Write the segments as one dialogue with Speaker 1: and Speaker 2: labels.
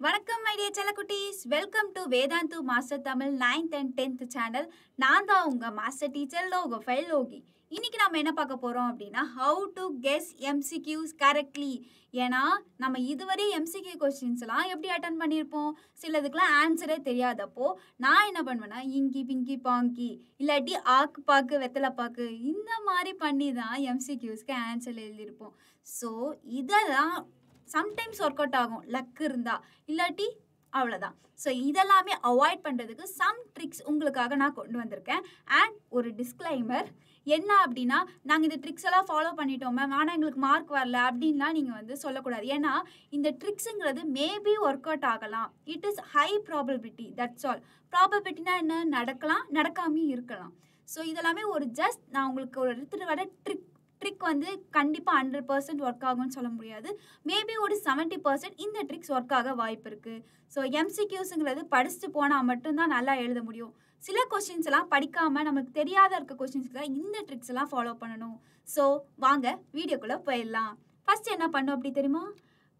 Speaker 1: வணக்கம் my dear செல்லக்குட்டீஸ், welcome to Vedantu master Tamil 9th and 10th channel. நான் தான் உங்க மாஸ்டர் டீச்சர் லோகி. இன்னைக்கு நம்ம என்ன பார்க்க போறோம் அப்படின்னா how to guess MCQs correctly. ஏன்னா நம்ம இதுவரை MCQ கொஸ்டின்ஸ்லாம் எப்படி அட்டன் பண்ணியிருப்போம், சிலதுக்குலாம் ஆன்சரே தெரியாதப்போ நான் என்ன பண்ணுவேன்னா இங்கி பிங்கி பாங்கி இல்லாட்டி ஆக்கு பாக்கு வெத்தலை பாக்கு இந்த மாதிரி பண்ணி தான் MCQஸ்க்கு ஆன்சர் எழுதியிருப்போம். ஸோ இதெல்லாம் சம்டைம்ஸ் ஒர்க் அவுட் ஆகும் லக் இருந்தா, இல்லாட்டி அவ்வளோதான். ஸோ இதெல்லாமே அவாய்ட் பண்ணுறதுக்கு சம் ட்ரிக்ஸ் உங்களுக்காக நான் கொண்டு வந்திருக்கேன். அண்ட் ஒரு டிஸ்க்ளைமர் என்ன அப்படின்னா, நாங்கள் இந்த ட்ரிக்ஸ் எல்லாம் ஃபாலோ பண்ணிட்டோம் மேம், ஆனால் எங்களுக்கு மார்க் வரல அப்படின்லாம் நீங்கள் சொல்லக்கூடாது. ஏன்னா இந்த ட்ரிக்ஸுங்கிறது மேபி ஒர்க் அவுட் ஆகலாம். It is high probability, that's all. ப்ராபபிலிட்டினா என்ன, நடக்கலாம் நடக்காமையும் இருக்கலாம். ஸோ இதெல்லாமே ஒரு ஜஸ்ட் நான் உங்களுக்கு ஒரு எடுத்துகிட்டு வர ட்ரிக் கண்டிப்பாக 100% ஒர்க் ஆகும்னு சொல்ல முடியாது. மேபி ஒரு 70% இந்த ட்ரிக்ஸ் ஒர்க் ஆக வாய்ப்பு இருக்குது. ஸோ MCQஸுங்கிறது படிச்சுட்டு போனால் மட்டும்தான் நல்லா எழுத முடியும். சில கொஸ்டின்ஸ் எல்லாம் படிக்காமல் நமக்கு தெரியாத இருக்க கொஸ்டின்ஸ்க்கு இந்த ட்ரிக்ஸ் எல்லாம் ஃபாலோ பண்ணணும். ஸோ வாங்க வீடியோக்குள்ளே போயிடலாம். ஃபர்ஸ்ட் என்ன பண்ணும் அப்படி தெரியுமா,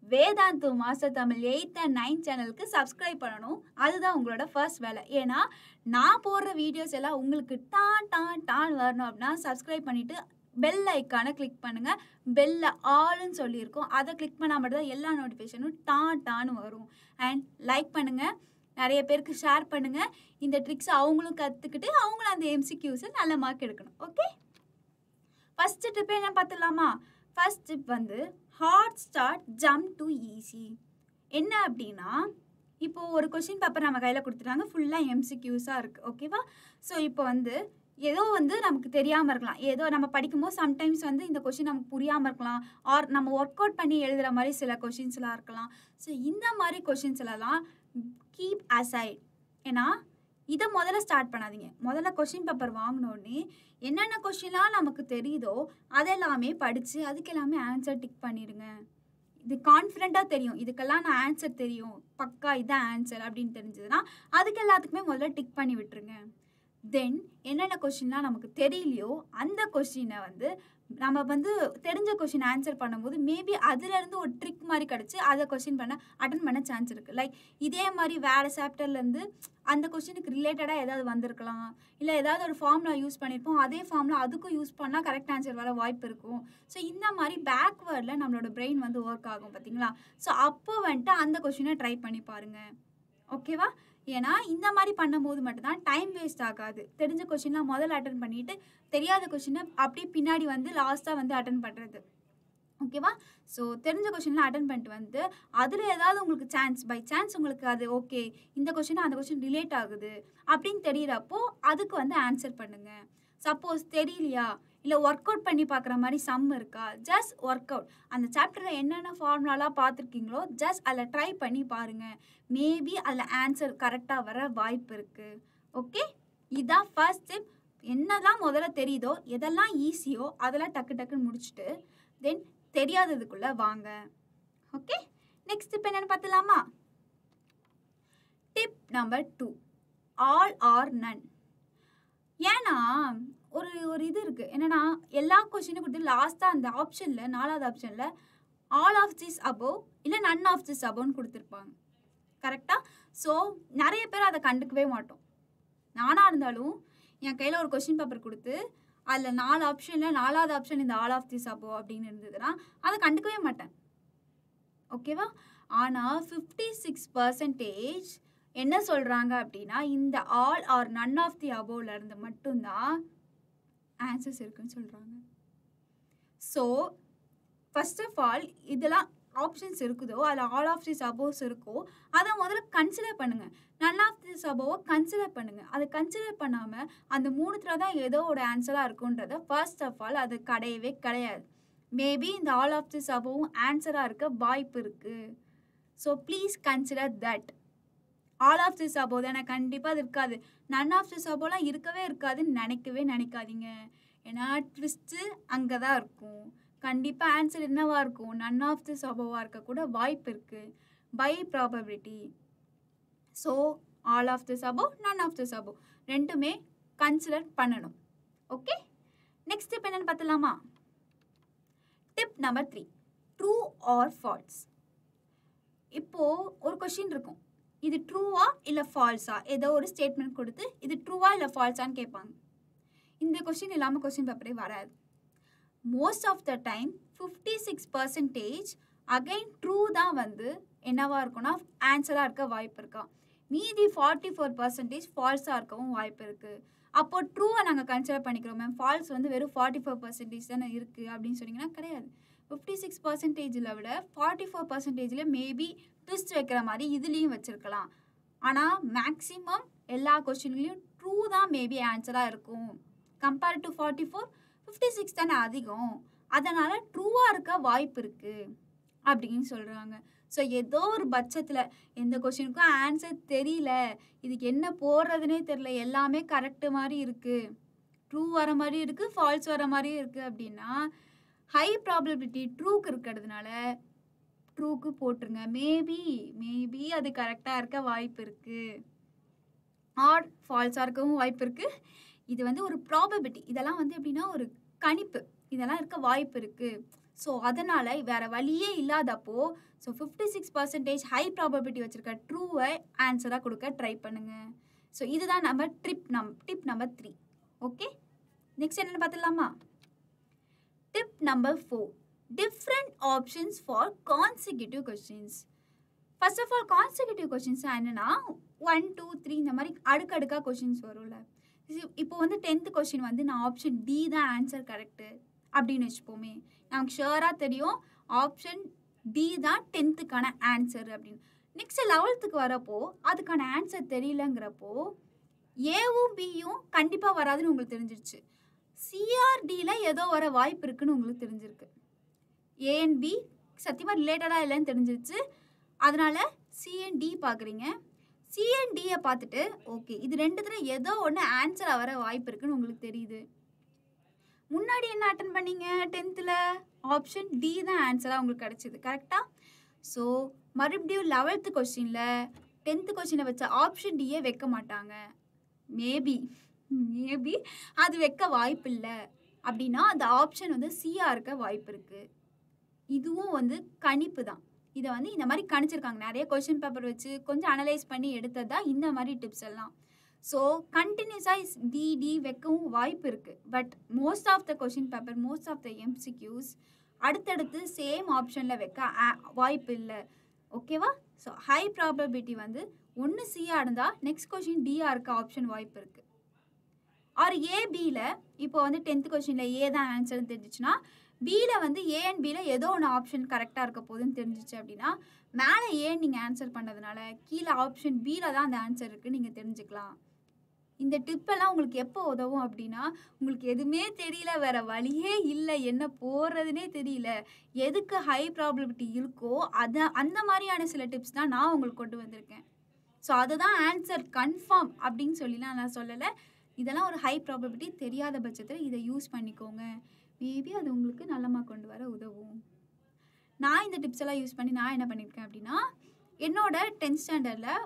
Speaker 1: Vedantu master Tamil 8th and 9th சேனலுக்கு சப்ஸ்கிரைப் பண்ணணும். அதுதான் உங்களோட ஃபர்ஸ்ட் வேலை. ஏன்னா நான் போடுற வீடியோஸ் எல்லாம் உங்களுக்கு டான் வரணும் அப்படின்னா சப்ஸ்கிரைப் பண்ணிவிட்டு பெல் ஐக்கானை கிளிக் பண்ணுங்கள். பெல்ல ஆல்னு சொல்லியிருக்கோம், அதை கிளிக் பண்ணால் மட்டும்தான் எல்லா நோட்டிஃபிகேஷனும் டான்னு வரும். அண்ட் லைக் பண்ணுங்கள், நிறைய பேருக்கு ஷேர் பண்ணுங்கள். இந்த ட்ரிக்ஸ் அவங்களும் கற்றுக்கிட்டு அவங்களும் அந்த MCQஸை நல்ல மார்க் எடுக்கணும். ஓகே, ஃபஸ்ட்டு ட்ரிப் என்ன பார்த்துடலாமா. First trip hard start jump to easy. என்ன அப்படின்னா, இப்போது ஒரு கொஸ்டின் பேப்பர் நம்ம கையில் கொடுத்துட்டாங்க, ஃபுல்லாக MCQஸாக இருக்குது. ஓகேவா. ஸோ இப்போ ஏதோ நமக்கு தெரியாமல் இருக்கலாம், ஏதோ நம்ம படிக்கும்போது சம்டைம்ஸ் இந்த கொஷின் நமக்கு புரியாமல் இருக்கலாம், ஆர் நம்ம ஒர்க் அவுட் பண்ணி எழுதுகிற மாதிரி சில கொஷின்ஸ்லாம் இருக்கலாம். ஸோ இந்த மாதிரி கொஷின்ஸ்லாம் கீப் அசைட். ஏன்னா இதை முதல்ல ஸ்டார்ட் பண்ணாதீங்க. முதல்ல கொஷின் பேப்பர் வாங்கினோடனே என்னென்ன கொஷின்லாம் நமக்கு தெரியுதோ அதெல்லாமே படித்து அதுக்கெல்லாமே ஆன்சர் டிக் பண்ணிடுங்க. இது கான்ஃபிடென்ட்டாக தெரியும், இதுக்கெல்லாம் நான் ஆன்சர் தெரியும், பக்கா இதுதான் ஆன்சர் அப்படின்னு தெரிஞ்சதுன்னா அதுக்கு எல்லாத்துக்குமே முதல்ல டிக் பண்ணி விட்டுருங்க. தென் என்னென்ன கொஸ்டின்லாம் நமக்கு தெரியலையோ அந்த கொஸ்டினை நம்ம தெரிஞ்ச கொஸ்டின் ஆன்சர் பண்ணும்போது மேபி அதுலேருந்து ஒரு ட்ரிக் மாதிரி கிடச்சி அதை கொஸ்டின் அட்டன் பண்ண சான்ஸ் இருக்குது. லைக் இதே மாதிரி வேறு சாப்டர்லேருந்து அந்த கொஸ்டினுக்கு ரிலேட்டடாக ஏதாவது வந்திருக்கலாம், இல்லை ஏதாவது ஒரு ஃபார்முலா யூஸ் பண்ணியிருப்போம், அதே ஃபார்முலா அதுக்கும் யூஸ் பண்ணால் கரெக்ட் ஆன்சர் வர வாய்ப்பு இருக்கும். ஸோ இந்த மாதிரி பேக்வேர்டில் நம்மளோட பிரெயின் ஒர்க் ஆகும் பார்த்தீங்களா. ஸோ அப்போ அந்த கொஸ்டினை ட்ரை பண்ணி பாருங்கள். ஓகேவா. ஏன்னா இந்த மாதிரி பண்ணும்போது மட்டும்தான் டைம் வேஸ்ட் ஆகாது. தெரிஞ்ச கொஸ்டின்லாம் முதல்ல அட்டன் பண்ணிவிட்டு தெரியாத கொஸ்டினை அப்படியே பின்னாடி லாஸ்ட்டாக அட்டன் பண்ணுறது. ஓகேவா. ஸோ தெரிஞ்ச கொஸ்டின்லாம் அட்டன் பண்ணிட்டு அதில் ஏதாவது உங்களுக்கு பை சான்ஸ் உங்களுக்கு அது ஓகே இந்த கொஸ்டின் அந்த கொஸ்டின் ரிலேட் ஆகுது அப்படின்னு தெரிகிறப்போ அதுக்கு ஆன்சர் பண்ணுங்கள். சப்போஸ் தெரியலையா, இல்லை ஒர்க் அவுட் பண்ணி பார்க்குற மாதிரி சம் இருக்கா, ஜஸ்ட் ஒர்க் அவுட். அந்த சாப்டரில் என்னென்ன ஃபார்முலாலாம் பார்த்துருக்கீங்களோ ஜஸ்ட் அதில் ட்ரை பண்ணி பாருங்கள். மேபி அதில் ஆன்சர் கரெக்டாக வர வாய்ப்பு இருக்குது. ஓகே, இதுதான் ஃபர்ஸ்ட் ஸ்டெப். என்னெல்லாம் முதல்ல தெரியுதோ எதெல்லாம் ஈஸியோ அதெல்லாம் டக்குன்னு முடிச்சுட்டு தென் தெரியாததுக்குள்ளே வாங்க. ஓகே, நெக்ஸ்ட் டிப் என்னென்னு பார்த்துலாமா. டிப் நம்பர் 2, ஆல் ஆர் நன். ஏன்னா ஒரு இது இருக்குது என்னென்னா, எல்லா கொஸ்டினும் கொடுத்து லாஸ்ட்டாக அந்த ஆப்ஷனில் 4வது ஆப்ஷனில் ஆல் ஆஃப் திஸ் அபோவ் இல்லை நன் ஆஃப் திஸ் அபோவ்னு கொடுத்துருப்பாங்க. கரெக்டாக. ஸோ நிறைய பேர் அதை கண்டுக்கவே மாட்டோம். நானாக இருந்தாலும் என் கையில் ஒரு கொஸ்டின் பேப்பர் கொடுத்து அதில் 4 ஆப்ஷனில் 4வது ஆப்ஷன் இந்த ஆல் ஆஃப் திஸ் அபோவ் அப்படின்னு இருந்ததுன்னா அதை கண்டுக்கவே மாட்டேன். ஓகேவா. ஆனால் 56% என்ன சொல்கிறாங்க அப்படின்னா இந்த all are none of the அபோவ்லேருந்து மட்டும்தான் ஆன்சர்ஸ் இருக்குன்னு சொல்கிறாங்க. ஸோ ஃபர்ஸ்ட் ஆஃப் ஆல் இதெல்லாம் ஆப்ஷன்ஸ் இருக்குதோ அதில் ஆல் ஆஃப் திஸ் அபோவ்ஸ் இருக்கோ அதை முதல்ல கன்சிடர் பண்ணுங்கள். நன் ஆஃப் திஸ் அபோவை கன்சிடர் பண்ணுங்கள். அதை கன்சிடர் பண்ணாமல் அந்த 3த்துல தான் ஏதோ ஒரு ஆன்சராக இருக்குன்றத ஃபர்ஸ்ட் ஆஃப் ஆல் அது கிடையாது. மேபி இந்த ஆல் ஆஃப் திஸ் அபோவும் ஆன்சராக இருக்க வாய்ப்பு இருக்குது. So please consider that. All of this above தானே, கண்டிப்பாக அது இருக்காது. நன் ஆஃப் திஸ் அபோவ்லாம் இருக்கவே இருக்காதுன்னு நினைக்காதீங்க. ஏன்னா ட்விஸ்ட்டு அங்கே தான் இருக்கும். கண்டிப்பாக ஆன்சர் என்னவாக இருக்கும், நன் ஆஃப் திஸ் அபோவாக இருக்கக்கூட வாய்ப்பு இருக்குது, by probability. So all of this above none of this above ரெண்டுமே கன்சிடர் பண்ணணும். ஓகே, நெக்ஸ்ட் டிப் என்னென்னு பார்த்துலாமா. Tip number 3, true or false. இப்போது ஒரு கொஸ்டின் இருக்கும். இது ட்ரூவா இல்லை ஃபால்ஸா, ஏதோ ஒரு ஸ்டேட்மெண்ட் கொடுத்து இது ட்ரூவா இல்லை ஃபால்ஸான்னு கேட்பாங்க. இந்த கொஸ்டின் இல்லாமல் கொஸ்டின் பேப்பரே வராது. Most of the time 56% again true தான் வந்து என்னவா இருக்கும்னா ஆன்சராக இருக்க வாய்ப்பு இருக்கா. மீதி 44% ஃபால்ஸாக இருக்கவும் வாய்ப்பு இருக்குது. அப்போது ட்ரூவை நாங்கள் கன்சிடர் பண்ணிக்கிறோம் மேம், ஃபால்ஸ் வந்து வெறும் 44% தானே இருக்குது அப்படின்னு சொன்னீங்கன்னா கிடையாது. 56%ல் விட 44%ல் மேபி ட்விஸ்ட் வைக்கிற மாதிரி இதுலேயும் வச்சுருக்கலாம். ஆனால் மேக்ஸிமம் எல்லா கொஸ்டின்லேயும் ட்ரூ தான் மேபி ஆன்சராக இருக்கும். கம்பேர்ட் டு 44, 56 தானே அதிகம், அதனால் ட்ரூவாக இருக்க வாய்ப்பு இருக்குது அப்படின்னு சொல்கிறாங்க. ஸோ ஏதோ ஒரு பட்சத்தில் எந்த கொஸ்டினுக்கும் ஆன்சர் தெரியல, இதுக்கு என்ன போடுறதுனே தெரியல, எல்லாமே கரெக்டு மாதிரி இருக்குது, ட்ரூ வர மாதிரி இருக்குது, ஃபால்ஸ் வர மாதிரியும் இருக்குது அப்படின்னா ஹை ப்ராபபிலிட்டி ட்ரூக்கு இருக்கிறதுனால ட்ரூக்கு போட்டுருங்க. மேபி அது கரெக்டாக இருக்க வாய்ப்பு இருக்குது, ஆர் ஃபால்ஸாக இருக்கவும் வாய்ப்பு இருக்குது. இது வந்து ஒரு ப்ராபபிலிட்டி, இதெல்லாம் வந்து எப்படின்னா ஒரு கணிப்பு, இதெல்லாம் இருக்க வாய்ப்பு இருக்குது. ஸோ அதனால் வேறு வழியே இல்லாதப்போ ஸோ 56% ஹை ப்ராபபிலிட்டி வச்சுருக்க ட்ரூவை ஆன்சராக கொடுக்க ட்ரை பண்ணுங்கள். ஸோ இதுதான் நம்ம டிப் நம்பர் 3. ஓகே, நெக்ஸ்ட் என்னென்னு பார்த்துடலாமா? Tip number 4, different options for consecutive questions. First of all consecutive questions என்னென்னா 1, 2, 3 இந்த மாதிரி அடுக்கடுக்காக கொஸ்டின்ஸ் வரும்ல. இப்போ வந்து 10th கொஸ்டின் வந்து நான் ஆப்ஷன் டி தான் ஆன்சர் கரெக்டு அப்படின்னு வச்சுப்போமே, நமக்கு ஷுவராக தெரியும் ஆப்ஷன் டி தான் 10th ஆன்சர் அப்படின்னு. நெக்ஸ்ட் 11th வரப்போ அதுக்கான ஆன்சர் தெரியலங்கிறப்போ ஏவும் பியும் கண்டிப்பாக வராதுன்னு உங்களுக்கு தெரிஞ்சிருச்சு. சிஆர்டியில் ஏதோ வர வாய்ப்பு இருக்குன்னு உங்களுக்கு தெரிஞ்சிருக்கு. ஏ அண்ட் பி சத்தியமாக ரிலேட்டடாக இல்லைன்னு தெரிஞ்சிருச்சு. அதனால் சிஎன்டி பார்க்குறீங்க. சிஎன்டியை பார்த்துட்டு ஓகே இது ரெண்டுத்தில் ஏதோ ஒன்று ஆன்சராக வர வாய்ப்பு இருக்குன்னு உங்களுக்கு தெரியுது. முன்னாடி என்ன அட்டன் பண்ணீங்க 10th ஆப்ஷன் டி தான் ஆன்சராக உங்களுக்கு கிடச்சிது கரெக்டாக. ஸோ மறுபடியும் 11th கொஸ்டினில் 10th கொஸ்டினை வச்ச ஆப்ஷன் டியே வைக்க மாட்டாங்க. மேபி அது வைக்க வாய்ப்பு இல்லை அப்படின்னா அந்த ஆப்ஷன் வந்து சியாக இருக்க வாய்ப்பு இருக்குது. இதுவும் வந்து கணிப்பு தான். இதை வந்து இந்த மாதிரி கணிச்சிருக்காங்க, நிறைய கொஸ்டின் பேப்பர் வச்சு கொஞ்சம் அனலைஸ் பண்ணி எடுத்தது தான் இந்த மாதிரி டிப்ஸ் எல்லாம். ஸோ கண்டினியூஸாக டி வைக்கவும் வாய்ப்பு இருக்குது. But most of the question paper, most of the MCQs அடுத்தடுத்து சேம் ஆப்ஷனில் வைக்க வாய்ப்பு இல்லை. ஓகேவா? ஸோ ஹை ப்ராபபிலிட்டி வந்து ஒன்று சியாக இருந்தால் நெக்ஸ்ட் கொஸ்டின் டியாக இருக்க ஆப்ஷன் வாய்ப்பு இருக்குது. ஆர் ஏபியில் இப்போ வந்து 10th கொஸ்டினில் ஏ தான் ஆன்சர்னு தெரிஞ்சிச்சுன்னா பியில் வந்து ஏ அண்ட் பியில் ஏதோ ஒன்று ஆப்ஷன் கரெக்டாக இருக்க போதுன்னு தெரிஞ்சிச்சு அப்படின்னா மேலே ஏன் நீங்கள் ஆன்சர் பண்ணதுனால கீழே ஆப்ஷன் பியில் தான் அந்த ஆன்சர் இருக்குன்னு நீங்கள் தெரிஞ்சுக்கலாம். இந்த டிப்பெல்லாம் உங்களுக்கு எப்போ உதவும் அப்படின்னா உங்களுக்கு எதுவுமே தெரியல, வேறு வழியே இல்லை, என்ன போடுறதுனே தெரியல, எதுக்கு ஹை ப்ராபபிலிட்டி இருக்கோ அந்த மாதிரியான சில டிப்ஸ் தான் நான் உங்களுக்கு கொண்டு வந்திருக்கேன். ஸோ அதுதான் ஆன்சர் கன்ஃபார்ம் அப்படின்னு சொல்லிலாம் நான் சொல்லலை. இதெல்லாம் ஒரு ஹை ப்ராபபிலிட்டி, தெரியாத பட்சத்தில் இதை யூஸ் பண்ணிக்கோங்க. மேபி அது உங்களுக்கு நல்ல மார்க் கொண்டு வர உதவும். நான் இந்த டிப்ஸ் எல்லாம் யூஸ் பண்ணி நான் என்ன பண்ணியிருக்கேன் அப்படின்னா என்னோட 10th ஸ்டாண்டர்டில்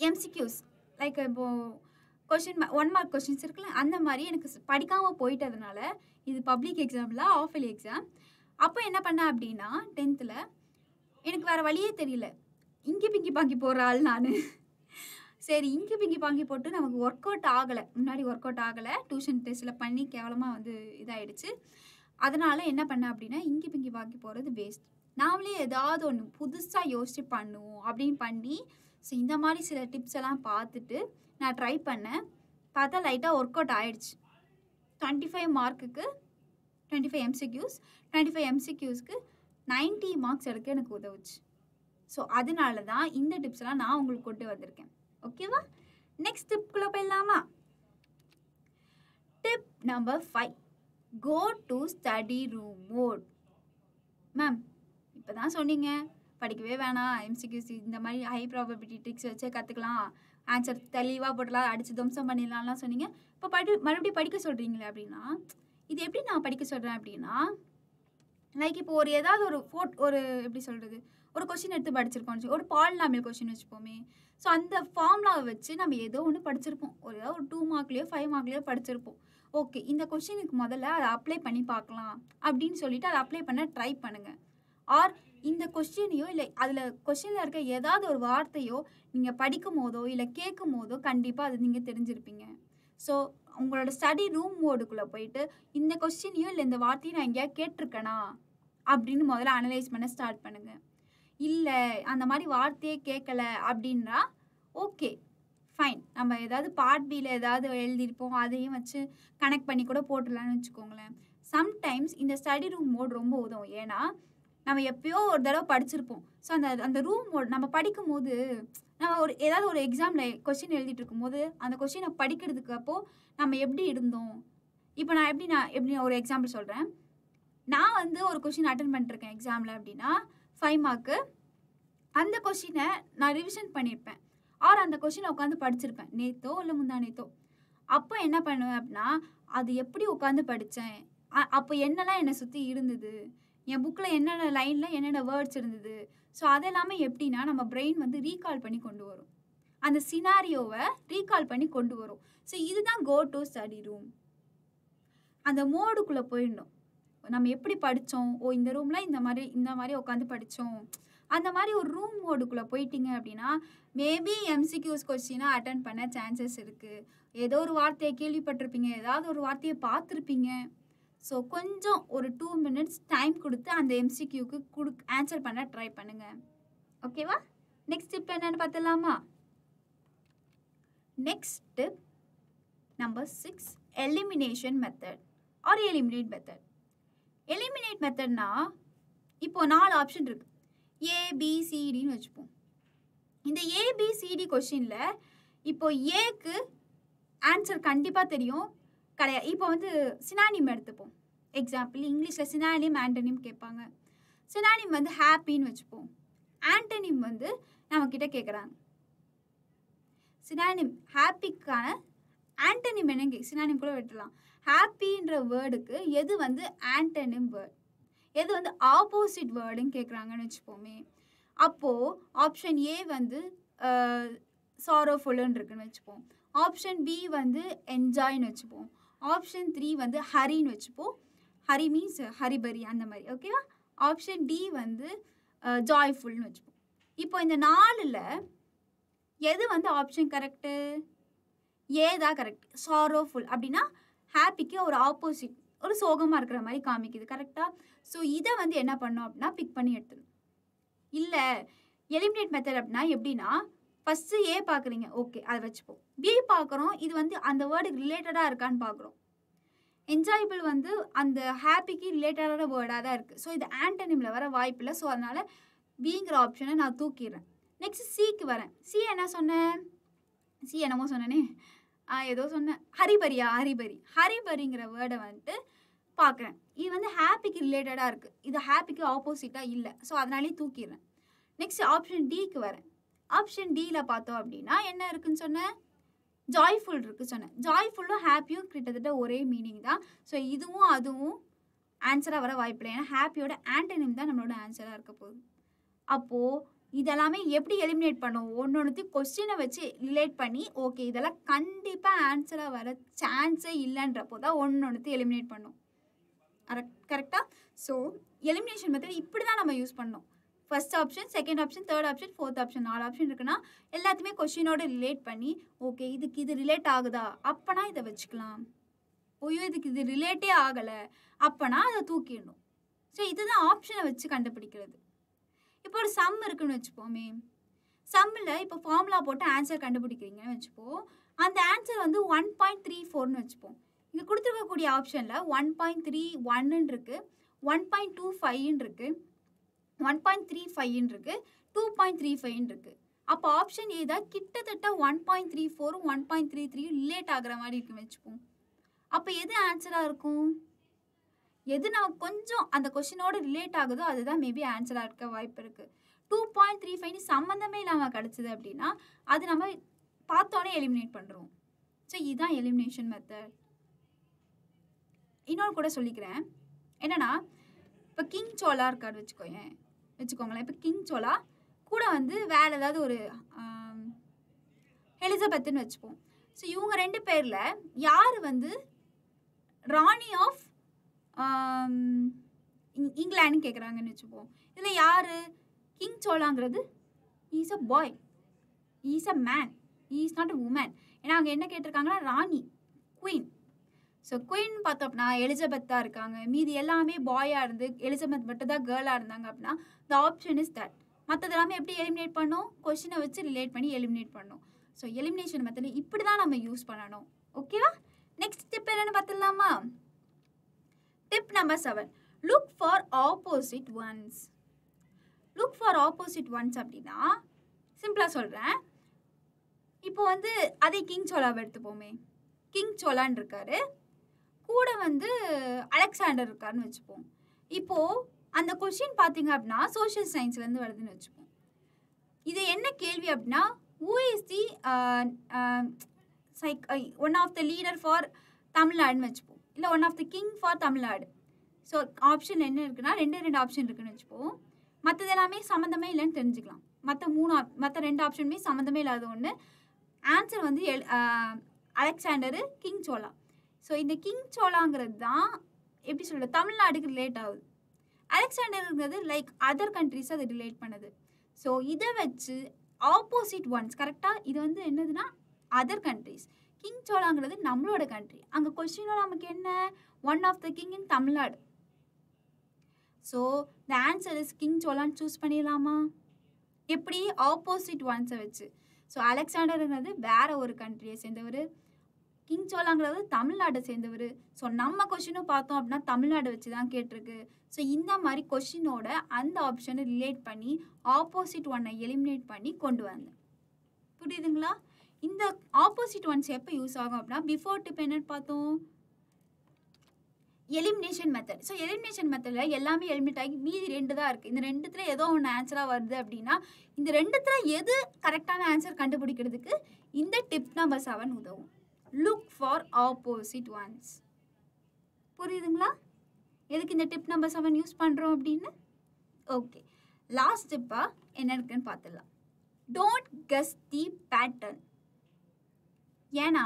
Speaker 1: MCQs லைக் இப்போது கொஷின் 1 மார்க் கொஷின்ஸ் இருக்குல்ல, அந்த மாதிரி எனக்கு படிக்காமல் போயிட்டதுனால இது பப்ளிக் எக்ஸாமில் ஆஃப் இயர்லி எக்ஸாம். அப்போ என்ன பண்ணேன் அப்படின்னா 10th எனக்கு வேறு வழியே தெரியல, இங்கி பிங்கி பாங்கி போகிற ஆள் நான். சரி இங்கி பிங்கி பாங்கி போட்டு நமக்கு ஒர்க் அவுட் ஆகலை, முன்னாடி ஒர்க் அவுட் ஆகலை, டியூஷன் டெஸ்ட்டில் பண்ணி கேவலமாக வந்து இதாகிடுச்சு. அதனால் என்ன பண்ணேன் அப்படின்னா இங்கி பிங்கி பாங்கி போகிறது வேஸ்ட், நாமளே ஏதாவது ஒன்று புதுசாக யோசிச்சு பண்ணுவோம் அப்படின்னு பண்ணி ஸோ இந்த மாதிரி சில டிப்ஸ் எல்லாம் பார்த்துட்டு நான் ட்ரை பண்ணேன். பார்த்தா லைட்டாக ஒர்க் அவுட் ஆகிடுச்சு. 25 மார்க்குக்கு 25 MCQs, 25 MCQஸ்க்கு 90 மார்க்ஸ் எடுக்க எனக்கு உதவுச்சு. ஸோ அதனால தான் இந்த டிப்ஸ் எல்லாம் நான் உங்களுக்கு கொண்டு வந்திருக்கேன். ஓகேவா? நெக்ஸ்ட் டிப்குள்ளே போயிடலாமா? Tip number 5, go to study room mode. Ma'am இப்போ தான் சொன்னீங்க படிக்கவே வேணாம், MCQs இந்த மாதிரி ஹை ப்ராபபிலிட்டி ட்ரிக்ஸ் வச்சே கற்றுக்கலாம், ஆன்சர் தெளிவாக போட்டலாம், அடித்து துவம்சம் பண்ணிடலாம்லாம் சொன்னீங்க. இப்போ மறுபடியும் படிக்க சொல்கிறீங்களே அப்படின்னா இது எப்படி நான் படிக்க சொல்கிறேன் அப்படின்னா லைக் இப்போ ஒரு ஏதாவது ஒரு எப்படி சொல்கிறது ஒரு கொஸ்டின் எடுத்து படிச்சிருக்கோம், ஒரு பாலினாமியல் கொஸ்டின் வச்சுப்போமே. ஸோ அந்த ஃபார்முலாவை வச்சு நம்ம ஏதோ ஒன்று படிச்சிருப்போம், ஒரு 2 மார்க்லேயோ 5 மார்க்லேயோ படிச்சிருப்போம். ஓகே இந்த கொஸ்டினுக்கு முதல்ல அதை அப்ளை பண்ணி பார்க்கலாம் அப்படின்னு சொல்லிட்டு அதை அப்ளை பண்ண ட்ரை பண்ணுங்கள். ஆர் இந்த கொஸ்டினையோ இல்லை அதில் கொஸ்டினில் இருக்க ஏதாவது ஒரு வார்த்தையோ நீங்கள் படிக்கும் போதோ இல்லை கேட்கும் போதோ கண்டிப்பாக அது நீங்கள் தெரிஞ்சிருப்பீங்க. ஸோ உங்களோட ஸ்டடி ரூம் மோடுக்குள்ளே போயிட்டு இந்த கொஸ்டினையோ இல்லை இந்த வார்த்தையை நான் எங்கேயா கேட்டிருக்கேனா அப்படின்னு முதல்ல அனலைஸ் பண்ண ஸ்டார்ட் பண்ணுங்கள். இல்லை அந்த மாதிரி வார்த்தையே கேட்கல அப்படின்னா ஓகே ஃபைன், நம்ம ஏதாவது பார்ட் பியில் ஏதாவது எழுதியிருப்போம், அதையும் வச்சு கனெக்ட் பண்ணி கூட போட்டுடலான்னு வச்சுக்கோங்களேன். சம்டைம்ஸ் இந்த ஸ்டடி ரூம் மோட் ரொம்ப உதவும். ஏன்னா நம்ம எப்பயோ ஒரு தடவை படிச்சிருப்போம். ஸோ அந்த ரூம் மோட் நம்ம படிக்கும் போது நம்ம ஏதாவது ஒரு எக்ஸாமில் கொஸ்டின் எழுதிட்டு இருக்கும்போது அந்த கொஸ்டினை படிக்கிறதுக்கு அப்போது நம்ம எப்படி இருந்தோம். இப்போ நான் எப்படி ஒரு எக்ஸாம்பிள் சொல்கிறேன். நான் வந்து ஒரு கொஸ்டின் அட்டன் பண்ணிட்டுருக்கேன் எக்ஸாமில் அப்படின்னா 5 மார்க்கு. அந்த கொஸ்டினை நான் ரிவிஷன் பண்ணியிருப்பேன், ஆர் அந்த கொஸ்டினை உட்காந்து படிச்சிருப்பேன் நேற்றோ இல்லை முந்தா நேற்றோ. அப்போ என்ன பண்ணுவேன் அப்படின்னா, அது எப்படி உட்காந்து படித்தேன், அப்போ என்னெல்லாம் என்னை சுற்றி இருந்தது, என் புக்கில் என்னென்ன லைனில் என்னென்ன வேர்ட்ஸ் இருந்தது. ஸோ அதெல்லாமே எப்படின்னா நம்ம பிரெயின் வந்து ரீகால் பண்ணி கொண்டு வரும், அந்த சினாரியோவை ரீகால் பண்ணி கொண்டு வரும். ஸோ இதுதான் கோ டு ஸ்டடி ரூம். அந்த மோடுக்குள்ளே போயிடணும். நம்ம எப்படி படித்தோம், இந்த ரூமில் இந்த மாதிரி உட்காந்து படித்தோம், அந்த மாதிரி ஒரு ரூம் மோடுக்குள்ளே போயிட்டீங்க அப்படின்னா மேபி எம்சிக்யூஸ் கொஸ்டினாக அட்டன் பண்ண சான்சஸ் இருக்குது. ஏதோ ஒரு வார்த்தையை கேள்விப்பட்டிருப்பீங்க, ஏதாவது ஒரு வார்த்தையை பார்த்துருப்பீங்க. ஸோ கொஞ்சம் ஒரு 2 minutes டைம் கொடுத்து அந்த எம்சிக்யூக்கு ஆன்சர் பண்ண ட்ரை பண்ணுங்கள். ஓகேவா? நெக்ஸ்ட் டிப் என்னென்னு பார்த்துலாமா? Next tip number 6, elimination method or eliminate method. Eliminate மெத்தட்னா இப்போ 4 ஆப்ஷன் இருக்குது, ஏபிசிடின்னு வச்சுப்போம். இந்த ஏபிசிடி கொஸ்டினில் இப்போ ஏக்கு ஆன்சர் கண்டிப்பாக தெரியும் கிடையாது. இப்போ வந்து சினானிம் எடுத்துப்போம். எக்ஸாம்பிள் இங்கிலீஷில் சினானிம் ஆண்டனிம் கேட்பாங்க. சினானிம் வந்து ஹாப்பின்னு வச்சுப்போம். ஆண்டனிம் வந்து நம்மக்கிட்ட கேட்குறாங்க. சினானிம் ஹாப்பிக்கான ஆண்டனிம் என்ன சினானிம் கூட விட்டுலாம். ஹாப்பின்ற வேர்டுக்கு எது வந்து ஆண்டனிம் வேர்டு, எது வந்து ஆப்போசிட் வேர்டுன்னு கேட்குறாங்கன்னு வச்சுப்போமே. அப்போது ஆப்ஷன் ஏ வந்து சாரோஃபுல்லுன்னு இருக்குன்னு வச்சுப்போம். ஆப்ஷன் பி வந்து என்ஜாய்ன்னு வச்சுப்போம். ஆப்ஷன் 3 வந்து ஹரின்னு வச்சுப்போம். ஹரி மீன்ஸ் ஹரிபரி அந்த மாதிரி. ஓகேவா? ஆப்ஷன் டி வந்து ஜாய்ஃபுல்னு வச்சுப்போம். இப்போ இந்த 4ல் எது வந்து ஆப்ஷன் கரெக்டு? ஏ தான் கரெக்ட். சாரோஃபுல் அப்படின்னா ஹாப்பிக்கு ஒரு ஆப்போசிட், ஒரு சோகமாக இருக்கிற மாதிரி காமிக்குது. கரெக்டாக? ஸோ இதை வந்து என்ன பண்ணோம் அப்படின்னா பிக் பண்ணி எடுத்துடணும். இல்லை எலிமினேட் மெத்தட் அப்படின்னா எப்படின்னா, ஃபஸ்ட்டு ஏ பார்க்குறீங்க, ஓகே அதை வச்சுப்போம். பி பார்க்குறோம், இது வந்து அந்த வேர்டுக்கு ரிலேட்டடாக இருக்கான்னு பார்க்குறோம். என்ஜாயபிள் வந்து அந்த ஹாப்பிக்கு ரிலேட்டடான வேர்டாக தான் இருக்குது. ஸோ இது ஆண்டனிமில் வர வாய்ப்பு இல்லை. ஸோ அதனால் பிங்கிற ஆப்ஷனை நான் தூக்கிடுறேன். நெக்ஸ்ட் சிக்கு வரேன். சி என்ன சொன்னேன்? சி என்னமோ சொன்னேனே, ஏதோ சொன்னேன், ஹரிபரிங்கிற வேர்டை வந்துட்டு பார்க்குறேன். இது வந்து ஹாப்பிக்கு ரிலேட்டடாக இருக்குது, இது ஹாப்பிக்கு ஆப்போசிட்டாக இல்லை. ஸோ அதனாலே தூக்கிடுறேன். நெக்ஸ்ட் ஆப்ஷன் டிக்கு வரேன். ஆப்ஷன் டியில் பார்த்தோம் அப்படின்னா என்ன இருக்குன்னு சொன்னேன்? ஜாய்ஃபுல் இருக்குது சொன்னேன். ஜாய்ஃபுல்லும் ஹாப்பியும் கிட்டத்தட்ட ஒரே மீனிங் தான். ஸோ இதுவும் அதுவும் ஆன்சராக வர வாய்ப்பில்லை. ஏன்னா ஹாப்பியோட ஆண்டனிம் தான் நம்மளோட ஆன்சராக இருக்க போகுது. அப்போது இதெல்லாமே எப்படி எலிமினேட் பண்ணுவோம்? ஒன்றொன்றுத்தையும் கொஸ்டினை வச்சு ரிலேட் பண்ணி ஓகே இதெல்லாம் கண்டிப்பாக ஆன்சராக வர சான்ஸே இல்லைன்றப்போ தான் ஒன்றொன்றுத்தையும் எலிமினேட் பண்ணோம். கரெக்டாக? ஸோ எலிமினேஷன் மெத்தட் இப்படி தான் நம்ம யூஸ் பண்ணோம். First option, second option, third option, fourth option, 4 option இருக்குன்னா எல்லாத்தையுமே கொஸ்டினோட ரிலேட் பண்ணி ஓகே இதுக்கு இது ரிலேட் ஆகுதா அப்போனா இதை வச்சுக்கலாம். ஓய்யோ இதுக்கு இது ரிலேட்டே ஆகலை அப்போனா அதை தூக்கிடணும். ஸோ இதுதான் ஆப்ஷனை வச்சு கண்டுபிடிக்கிறது. இப்போ ஒரு சம் இருக்குன்னு வச்சுப்போமே. சம்மில் இப்போ ஃபார்முலா போட்டு ஆன்சர் கண்டுபிடிக்கிறீங்கன்னு வச்சுப்போம். அந்த ஆன்சர் வந்து 1.34ன்னு வச்சுப்போம். இங்கே கொடுத்துருக்கக்கூடிய ஆப்ஷனில் 1.31 இருக்குது, 1.25 இருக்குது, 1.35 இருக்குது, 2.35 இருக்குது. அப்போ ஆப்ஷன் ஏ தான் கிட்டத்தட்ட 1.34 1.33 ரிலேட் ஆகிற மாதிரி இருக்குன்னு வச்சுப்போம். அப்போ எது ஆன்சராக இருக்கும்? எது நம்ம கொஞ்சம் அந்த கொஸ்டினோட ரிலேட் ஆகுதோ அதுதான் மேபி ஆன்சராக இருக்க வாய்ப்பு இருக்குது. 2.35 சம்மந்தமே இல்லாமல் கிடச்சிது அப்படின்னா அது நம்ம பார்த்தோன்னே எலிமினேட் பண்ணுறோம். ஸோ இதுதான் எலிமினேஷன் மெத்தட். இன்னொரு கூட சொல்லிக்கிறேன் என்னென்னா, இப்போ 𝐂𝐤𝐿 இருக்காது வச்சுக்கோங்களேன். இப்போ 𝐂𝐤𝐿 கூட வந்து வேறு ஏதாவது ஒரு எலிசபெத்துன்னு வச்சுப்போம். ஸோ இவங்க 2 பேரில் யார் வந்து ராணி ஆஃப் இங்கிலாந்து கேட்குறாங்கன்னு வச்சுப்போம். இதில் யார் கிங் சோலாங்கிறது is a boy, is a man, is not a woman. ஏன்னா அங்கே என்ன கேட்டிருக்காங்கன்னா ராணி, குயின். ஸோ குயின் பார்த்தோம்னா எலிசபெத்தாக இருக்காங்க. மீதி எல்லாமே பாயாக இருந்து எலிசபெத் மட்டும் தான் கேர்ளாக இருந்தாங்க அப்படின்னா த ஆப்ஷன் இஸ் தட். மற்றது எல்லாமே எப்படி எலிமினேட் பண்ணோம்? கொஷினை வச்சு ரிலேட் பண்ணி எலிமினேட் பண்ணோம். ஸோ எலிமினேஷன் மெத்தட் இப்படி தான் நம்ம யூஸ் பண்ணணும். ஓகேவா? நெக்ஸ்ட் டிப் என்னென்னு பார்த்துடலாமா? Tip number 7, look for opposite ones. Look for opposite ones அப்படின்னா சிம்பிளாக சொல்கிறேன். இப்போ வந்து அதே கிங் சோலாவை எடுத்துப்போமே. கிங் சோலான் இருக்காரு, கூட வந்து அலெக்சாண்டர் இருக்காருன்னு வச்சுப்போம். இப்போது அந்த கொஷின் பார்த்தீங்க அப்படின்னா சோஷியல் சயின்ஸ்லேருந்து வருதுன்னு வச்சுப்போம். இது என்ன கேள்வி அப்படின்னா who is the one of the leader for Tamil Nadu வச்சுப்போம், இல்லை one of the king for Tamil Nadu. So option என்ன இருக்குன்னா ரெண்டு ஆப்ஷன் இருக்குன்னு வச்சுப்போம். மற்றது எல்லாமே சம்மந்தமே இல்லைன்னு தெரிஞ்சுக்கலாம். மற்ற 2 ஆப்ஷனுமே சம்மந்தமே இல்லாத ஒன்று. ஆன்சர் வந்து அலெக்சாண்டரு, கிங் சோலா. ஸோ இந்த கிங் சோலாங்கிறது தான் எப்படி சொல்கிறது, தமிழ்நாடுக்கு ரிலேட் ஆகுது. அலெக்சாண்டருங்கிறது லைக் அதர் கண்ட்ரிஸ் அது ரிலேட் பண்ணுது. ஸோ இதை வச்சு ஆப்போசிட் ஒன்ஸ் கரெக்டாக இது வந்து என்னதுன்னா அதர் கண்ட்ரிஸ். கிங் சோலாங்கிறது நம்மளோட கண்ட்ரி. அங்கே கொஸ்டினோட நமக்கு என்ன, one of the king in Tamil Nadu. So the answer is king சோலான்னு சூஸ் பண்ணிடலாமா? எப்படி? ஆப்போசிட் ஒன்ஸை வச்சு. ஸோ அலெக்சாண்டருங்கிறது வேற ஒரு கண்ட்ரியை சேர்ந்தவர், கிங் சோலாங்கிறது தமிழ்நாட்டை சேர்ந்தவர். ஸோ நம்ம கொஷினும் பார்த்தோம் அப்படின்னா தமிழ்நாடு வச்சு தான் கேட்டிருக்கு. ஸோ இந்த மாதிரி கொஷினோட அந்த ஆப்ஷனை ரிலேட் பண்ணி ஆப்போசிட் ஒன்னை எலிமினேட் பண்ணி கொண்டு வந்தேன். புரியுதுங்களா? இந்த ஆப்போசிட் ஒன்ஸ் எப்போ யூஸ் ஆகும் அப்படின்னா பிஃபோர் டிப் என்னன்னு பார்த்தோம், எலிமினேஷன் மெத்தட். ஸோ எலிமினேஷன் மெத்தடில் எல்லாமே எலிமினேட் ஆகி மீதி 2 தான் இருக்குது. இந்த 2த்துல ஏதோ ஒன்று ஆன்சராக வருது அப்படின்னா இந்த 2த்துல எது கரெக்டான ஆன்சர் கண்டுபிடிக்கிறதுக்கு இந்த டிப் நம்பர் 7 உதவும். Look for opposite once. புரியுதுங்களா எதுக்கு இந்த டிப் நம்பர் 7 யூஸ் பண்ணுறோம் அப்படின்னு? ஓகே, லாஸ்ட் டிப்பாக என்ன இருக்குன்னு பார்த்துடலாம். Don't guess the pattern. ஏன்னா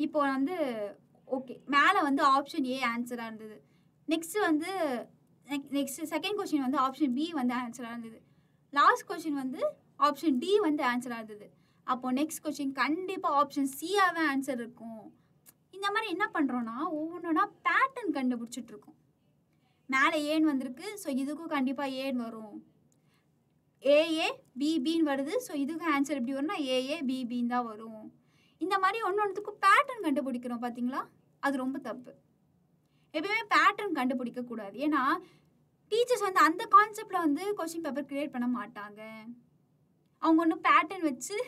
Speaker 1: இப்போ வந்து ஓகே மேலே வந்து ஆப்ஷன் ஏ ஆன்சராக இருந்தது, நெக்ஸ்ட் செகண்ட் கொஸ்டின் வந்து ஆப்ஷன் பி வந்து ஆன்சராக இருந்தது, லாஸ்ட் கொஸ்டின் வந்து ஆப்ஷன் டி வந்து ஆன்சராக இருந்தது. அப்போது நெக்ஸ்ட் கொஸ்டின் கண்டிப்பாக ஆப்ஷன் சியாகவே ஆன்சர் இருக்கும். இந்த மாதிரி என்ன பண்ணுறோன்னா ஒவ்வொன்றா பேட்டர்ன் கண்டுபிடிச்சிட்ருக்கோம். மேலே ஏன்னு வந்திருக்கு, ஸோ இதுக்கும் கண்டிப்பாக ஏன்னு வரும். ஏஏ பிபின்னு வருது, ஸோ இதுக்கும் ஆன்சர் எப்படி வரும்னா ஏஏ பிபின்னு தான் வரும். இந்த மாதிரி ஒன்றுத்துக்கும் பேட்டர்ன் கண்டுபிடிக்கிறோம் பார்த்தீங்களா, அது ரொம்ப தப்பு. எப்பயுமே பேட்டர்ன் கண்டுபிடிக்கக்கூடாது. ஏன்னா டீச்சர்ஸ் வந்து அந்த கான்செப்டில் வந்து கொஸ்டின் பேப்பர் க்ரியேட் பண்ண மாட்டாங்க. அவங்க ஒன்றும் பேட்டர்ன் வச்சு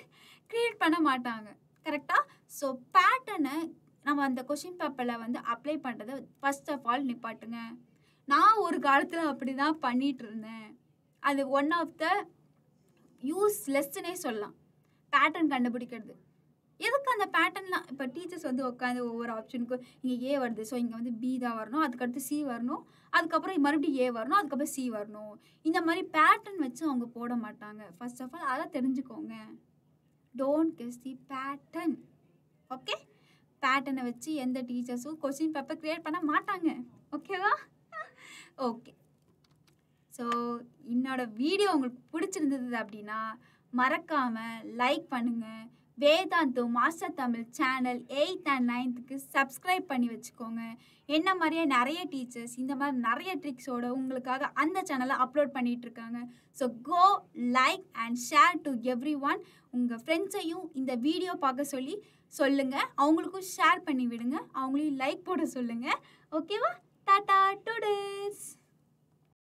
Speaker 1: க்ரியேட் பண்ண மாட்டாங்க. கரெக்டாக? ஸோ பேட்டர்னை நம்ம அந்த கொஸ்டின் பேப்பரில் வந்து அப்ளை பண்ணுறதை ஃபர்ஸ்ட் ஆஃப் ஆல் நிப்பாட்டுங்க. நான் ஒரு காலத்தில் அப்படி தான் பண்ணிகிட்டு இருந்தேன். அது ஒன் ஆஃப் த யூஸ்லெஸ்ன்னே சொல்லலாம் பேட்டர்ன் கண்டுபிடிக்கிறது. எதுக்கு அந்த பேட்டர்ன்லாம் இப்போ டீச்சர்ஸ் வந்து உட்காந்து ஒவ்வொரு ஆப்ஷனுக்கும் இங்கே ஏ வருது, ஸோ இங்கே வந்து பி தான் வரணும், அதுக்கடுத்து சி வரணும், அதுக்கப்புறம் மறுபடியும் ஏ வரணும், அதுக்கப்புறம் சி வரணும். இந்த மாதிரி பேட்டர்ன் வச்சு அவங்க போட மாட்டாங்க. ஃபர்ஸ்ட் ஆஃப் ஆல் அதை தெரிஞ்சுக்கோங்க. Don't guess the pattern. Okay, பேட்டர்னை வச்சு எந்த டீச்சர்ஸும் கொஸ்டின் பேப்பர் க்ரியேட் பண்ண மாட்டாங்க. ஓகேவா? ஓகே, ஸோ என்னோட வீடியோ உங்களுக்கு பிடிச்சிருந்தது அப்படின்னா மறக்காமல் லைக் பண்ணுங்கள். Vedantu master Tamil channel 8th and 9th subscribe பண்ணி வச்சுக்கோங்க. என்ன மாதிரியே நிறைய டீச்சர்ஸ் இந்த மாதிரி நிறைய ட்ரிக்ஸோட உங்களுக்காக அந்த சேனலை அப்லோட் பண்ணிகிட்ருக்காங்க. So go like and share to everyone. உங்கள் ஃப்ரெண்ட்ஸையும் இந்த வீடியோ பார்க்க சொல்லுங்கள். அவங்களுக்கும் ஷேர் பண்ணி விடுங்க, அவங்களையும் லைக் போட சொல்லுங்கள். ஓகேவா? டாடா டுடேஸ்.